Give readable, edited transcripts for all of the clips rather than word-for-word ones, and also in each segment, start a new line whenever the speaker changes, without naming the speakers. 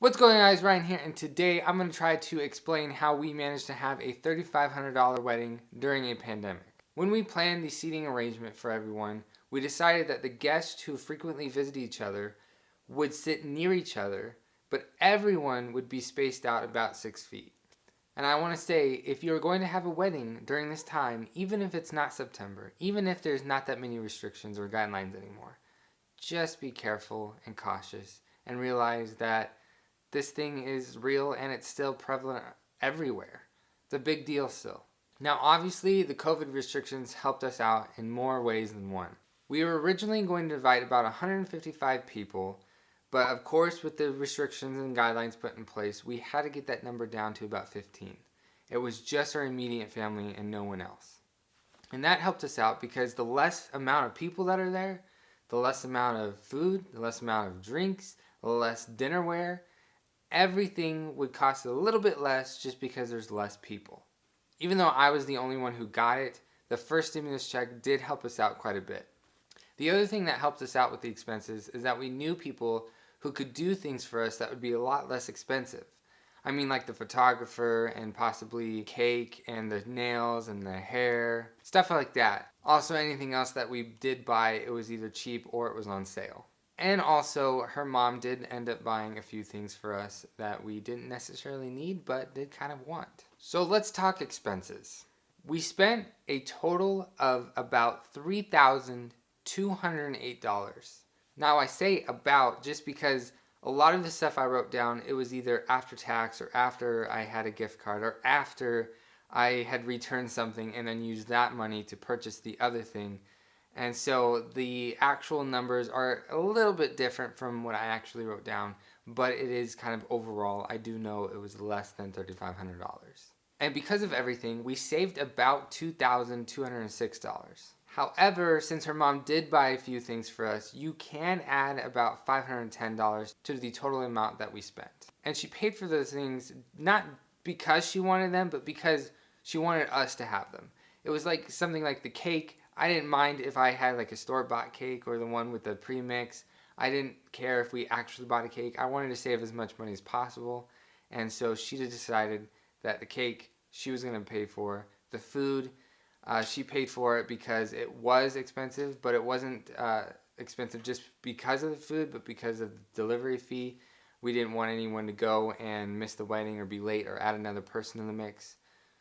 What's going on, guys? Ryan here, and today I'm going to try to explain how we managed to have a $3,500 wedding during a pandemic. When we planned the seating arrangement for everyone, we decided that the guests who frequently visit each other would sit near each other, but everyone would be spaced out about 6 feet. And I want to say, if you're going to have a wedding during this time, even if it's not September, even if there's not that many restrictions or guidelines anymore, just be careful and cautious and realize that this thing is real and it's still prevalent everywhere. It's a big deal still. Now, obviously, the COVID restrictions helped us out in more ways than one. We were originally going to invite about 155 people, but of course, with the restrictions and guidelines put in place, we had to get that number down to about 15. It was just our immediate family and no one else. And that helped us out because the less amount of people that are there, the less amount of food, the less amount of drinks, the less dinnerware, everything would cost a little bit less just because there's less people. Even though I was the only one who got it, the first stimulus check did help us out quite a bit. The other thing that helped us out with the expenses is that we knew people who could do things for us that would be a lot less expensive. I mean, like the photographer and possibly cake and the nails and the hair, stuff like that. Also, anything else that we did buy, it was either cheap or it was on sale. And also, her mom did end up buying a few things for us that we didn't necessarily need, but did kind of want. So let's talk expenses. We spent a total of about $3,208. Now, I say about just because a lot of the stuff I wrote down, it was either after tax or after I had a gift card or after I had returned something and then used that money to purchase the other thing. And so the actual numbers are a little bit different from what I actually wrote down, but it is kind of overall, I do know it was less than $3,500. And because of everything, we saved about $2,206. However, since her mom did buy a few things for us, you can add about $510 to the total amount that we spent. And she paid for those things not because she wanted them, but because she wanted us to have them. It was like something like the cake. I didn't mind if I had like a store-bought cake or the one with the premix. I didn't care if we actually bought a cake. I wanted to save as much money as possible. And so she decided that the cake she was going to pay for. The food, she paid for it because it was expensive, but it wasn't expensive just because of the food, but because of the delivery fee. We didn't want anyone to go and miss the wedding or be late or add another person in the mix.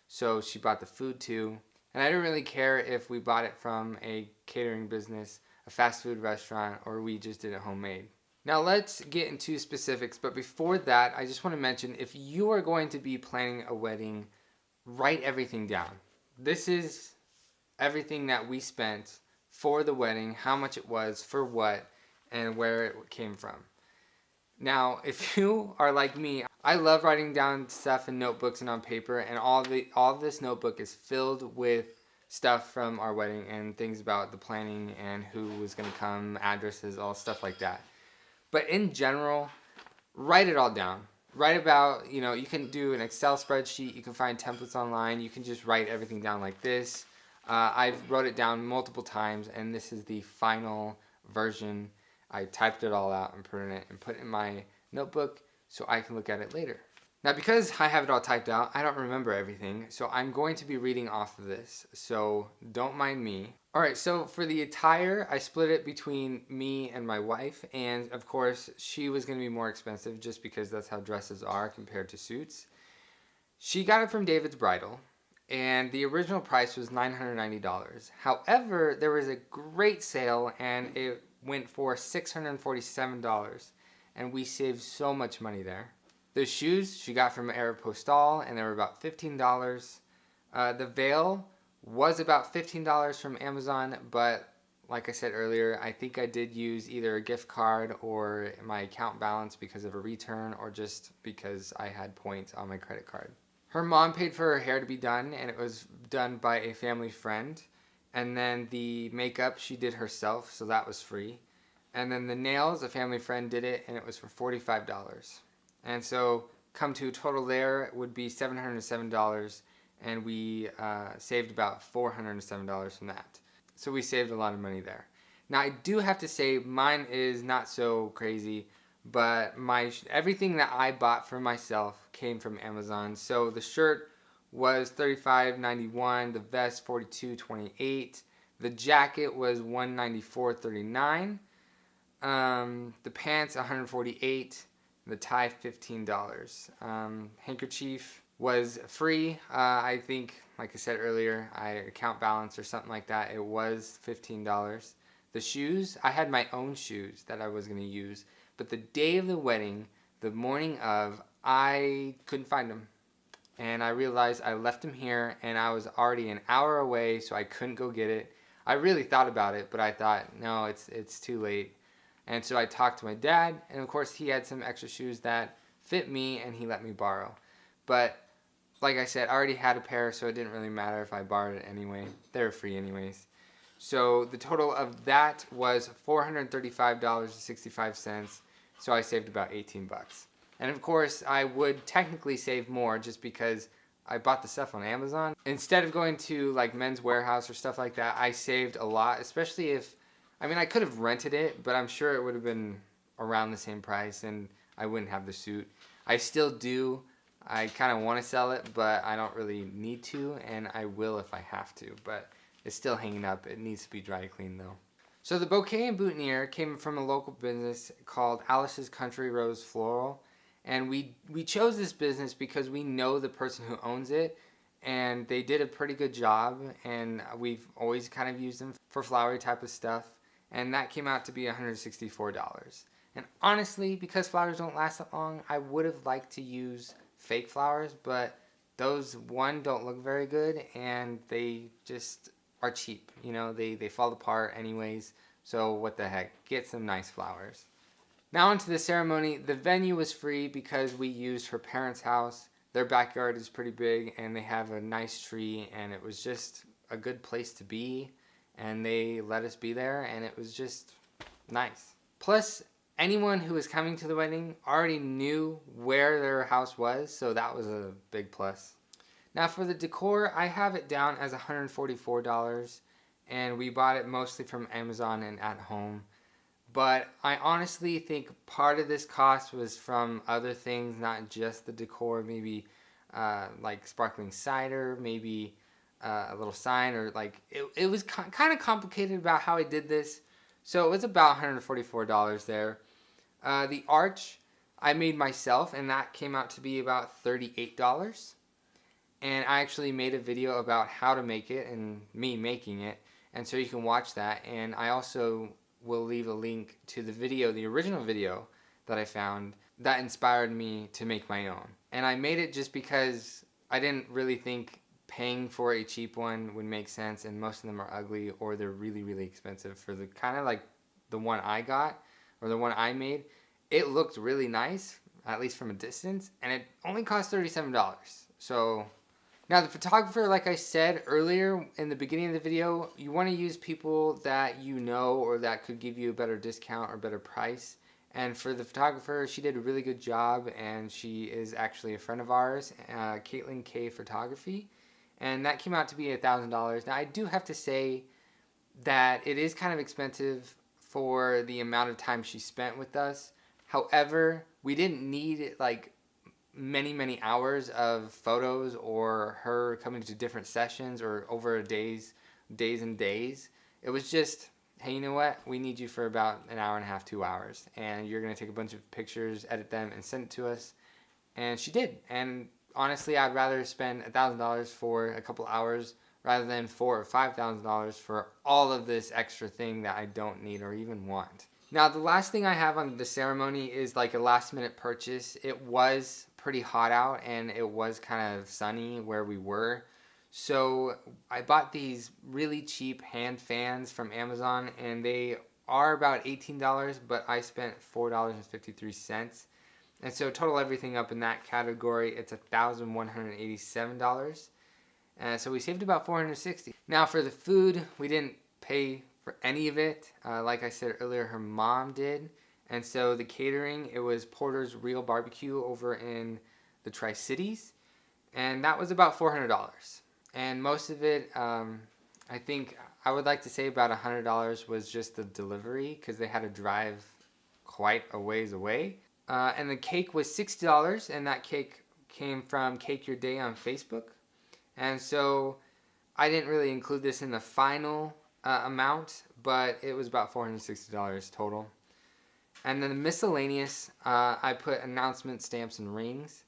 So she bought the food too. And I didn't really care if we bought it from a catering business, a fast food restaurant, or we just did it homemade. Now let's get into specifics, but before that, I just want to mention if you are going to be planning a wedding, write everything down. This is everything that we spent for the wedding, how much it was, for what, and where it came from. Now, if you are like me, I love writing down stuff in notebooks and on paper, and all of this notebook is filled with stuff from our wedding and things about the planning and who was going to come, addresses, all stuff like that. But in general, write it all down. Write about, you can do an Excel spreadsheet, you can find templates online, you can just write everything down like this. I've wrote it down multiple times, and this is the final version. I typed it all out and printed it and put it in my notebook so I can look at it later. Now, because I have it all typed out, I don't remember everything, so I'm going to be reading off of this, so don't mind me. Alright, so for the attire, I split it between me and my wife, and of course, she was going to be more expensive just because that's how dresses are compared to suits. She got it from David's Bridal, and the original price was $990. However, there was a great sale, and it went for $647, and we saved so much money there. The shoes she got from Aeropostale, and they were about $15. The veil was about $15 from Amazon, but like I said earlier, I think I did use either a gift card or my account balance because of a return or just because I had points on my credit card. Her mom paid for her hair to be done, and it was done by a family friend. And then the makeup she did herself, so that was free. And then the nails, a family friend did it, and it was for $45. And so come to a total there would be $707, and we saved about $407 from that. So we saved a lot of money there. Now I do have to say mine is not so crazy. but everything that I bought for myself came from Amazon. So the shirt was $35.91, the vest $42.28, the jacket was $194.39, the pants $148, the tie $15. Handkerchief was free. I think, like I said earlier, account balance or something like that. It was $15. The shoes, I had my own shoes that I was going to use, but the day of the wedding, the morning of, I couldn't find them. And I realized I left them here and I was already an hour away, so I couldn't go get it. I really thought about it, but I thought, no, it's too late. And so I talked to my dad, and of course he had some extra shoes that fit me and he let me borrow. But like I said, I already had a pair, so it didn't really matter if I borrowed it anyway. They were free anyways. So the total of that was $435.65. So I saved about 18 bucks. And of course, I would technically save more just because I bought the stuff on Amazon. Instead of going to like Men's Warehouse or stuff like that, I saved a lot, especially if, I mean, I could have rented it, but I'm sure it would have been around the same price and I wouldn't have the suit. I still do. I kind of want to sell it, but I don't really need to, and I will if I have to. But it's still hanging up. It needs to be dry cleaned though. So the bouquet and boutonniere came from a local business called Alice's Country Rose Floral. And we chose this business because we know the person who owns it, and they did a pretty good job, and we've always kind of used them for flowery type of stuff, and that came out to be $164. And honestly, because flowers don't last that long, I would have liked to use fake flowers, but those, one, don't look very good, and they just are cheap. You know, they fall apart anyways, so what the heck, get some nice flowers. Now onto the ceremony. The venue was free because we used her parents' house. Their backyard is pretty big and they have a nice tree, and it was just a good place to be, and they let us be there, and it was just nice. Plus, anyone who was coming to the wedding already knew where their house was, so that was a big plus. Now for the decor, I have it down as $144, and we bought it mostly from Amazon and at home. But I honestly think part of this cost was from other things, not just the decor. Maybe like sparkling cider, maybe a little sign, or like it was kind of complicated about how I did this. So it was about $144 there. The arch I made myself, and that came out to be about $38. And I actually made a video about how to make it and me making it, and so you can watch that. And I also will leave a link to the video, the original video that I found that inspired me to make my own. And I made it just because I didn't really think paying for a cheap one would make sense, and most of them are ugly or they're really, really expensive. For the kind of like the one I got or the one I made, it looked really nice, at least from a distance, and it only cost $37. So now the photographer, like I said earlier in the beginning of the video, you want to use people that you know or that could give you a better discount or better price. And for the photographer, she did a really good job, and she is actually a friend of ours, Caitlin K Photography, and that came out to be $1,000. Now I do have to say that it is kind of expensive for the amount of time she spent with us. However, we didn't need like many hours of photos or her coming to different sessions or over days and days. It was just, hey, you know what? We need you for about an hour and a half, 2 hours, and you're going to take a bunch of pictures, edit them, and send it to us. And she did. And honestly, I'd rather spend $1,000 for a couple hours rather than $4,000 or $5,000 for all of this extra thing that I don't need or even want. Now, the last thing I have on the ceremony is like a last minute purchase. It was pretty hot out, and it was kind of sunny where we were. So I bought these really cheap hand fans from Amazon, and they are about $18, but I spent $4.53. And so total everything up in that category, it's $1,187. So we saved about $460. Now for the food, we didn't pay for any of it. Like I said earlier, her mom did. And so the catering, it was Porter's Real Barbecue over in the Tri-Cities. And that was about $400. And most of it, I think, I would like to say about $100 was just the delivery, because they had to drive quite a ways away. And the cake was $60, and that cake came from Cake Your Day on Facebook. And so I didn't really include this in the final amount, but it was about $460 total. And then the miscellaneous, I put announcement stamps and rings.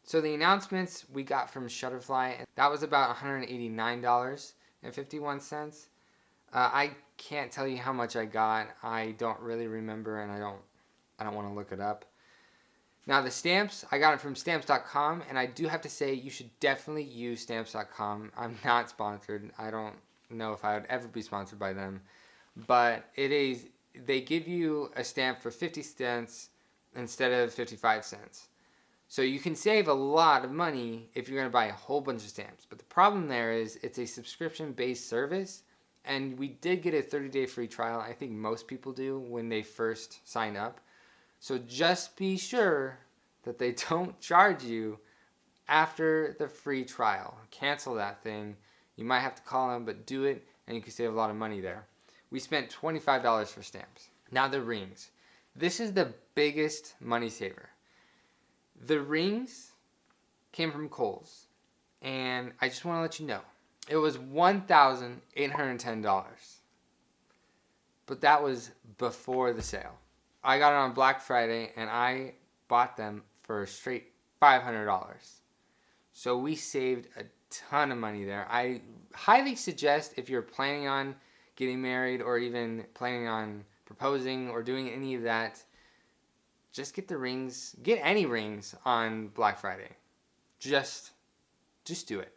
So the announcements we got from Shutterfly, that was about $189.51. I can't tell you how much I got. I don't really remember, and I don't want to look it up. Now the stamps, I got it from stamps.com, and I do have to say you should definitely use stamps.com. I'm not sponsored. I don't know if I would ever be sponsored by them, but they give you a stamp for 50 cents instead of 55 cents. So you can save a lot of money if you're going to buy a whole bunch of stamps. But the problem there is it's a subscription-based service, and we did get a 30-day free trial. I think most people do when they first sign up. So just be sure that they don't charge you after the free trial. Cancel that thing. You might have to call them, but do it, and you can save a lot of money there. We spent $25 for stamps. Now the rings. This is the biggest money saver. The rings came from Kohl's, and I just want to let you know, it was $1,810, but that was before the sale. I got it on Black Friday, and I bought them for a straight $500. So we saved a ton of money there. I highly suggest if you're planning on getting married or even planning on proposing or doing any of that, just get the rings, get any rings on Black Friday. Just do it.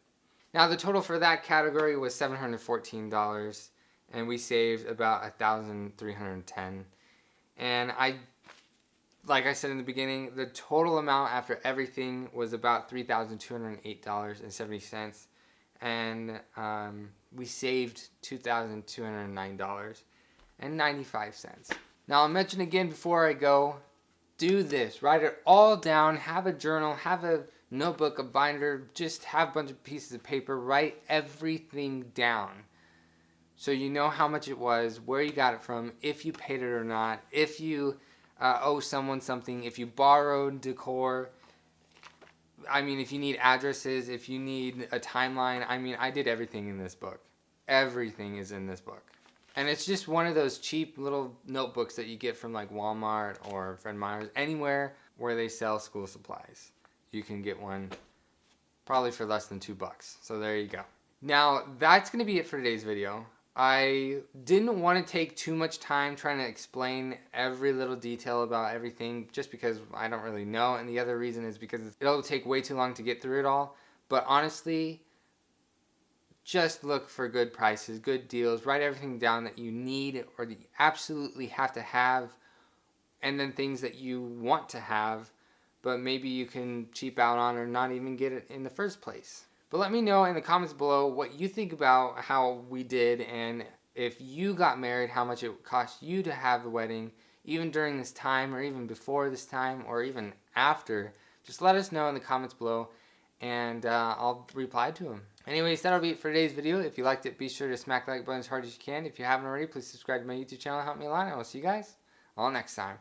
Now the total for that category was $714, and we saved about $1,310. And like I said in the beginning, the total amount after everything was about $3,208.70, and we saved $2,209.95. Now I'll mention again before I go, do this. Write it all down. Have a journal. Have a notebook, a binder. Just have a bunch of pieces of paper. Write everything down so you know how much it was, where you got it from, if you paid it or not, if you owe someone something, if you borrowed Decor. I mean, if you need addresses, if you need a timeline. I mean, I did everything in this book. Everything is in this book. And it's just one of those cheap little notebooks that you get from like Walmart or Fred Meyer's, anywhere where they sell school supplies. You can get one probably for less than $2. So there you go. Now that's going to be it for today's video. I didn't want to take too much time trying to explain every little detail about everything just because I don't really know. And the other reason is because it'll take way too long to get through it all. But honestly, just look for good prices, good deals. Write everything down that you need or that you absolutely have to have, and then things that you want to have, but maybe you can cheap out on or not even get it in the first place. But let me know in the comments below what you think about how we did, and if you got married, how much it cost you to have the wedding, even during this time or even before this time or even after. Just let us know in the comments below, and I'll reply to them. Anyways, that'll be it for today's video. If you liked it, be sure to smack the like button as hard as you can. If you haven't already, please subscribe to my YouTube channel. Help me a lot, and I'll see you guys all next time.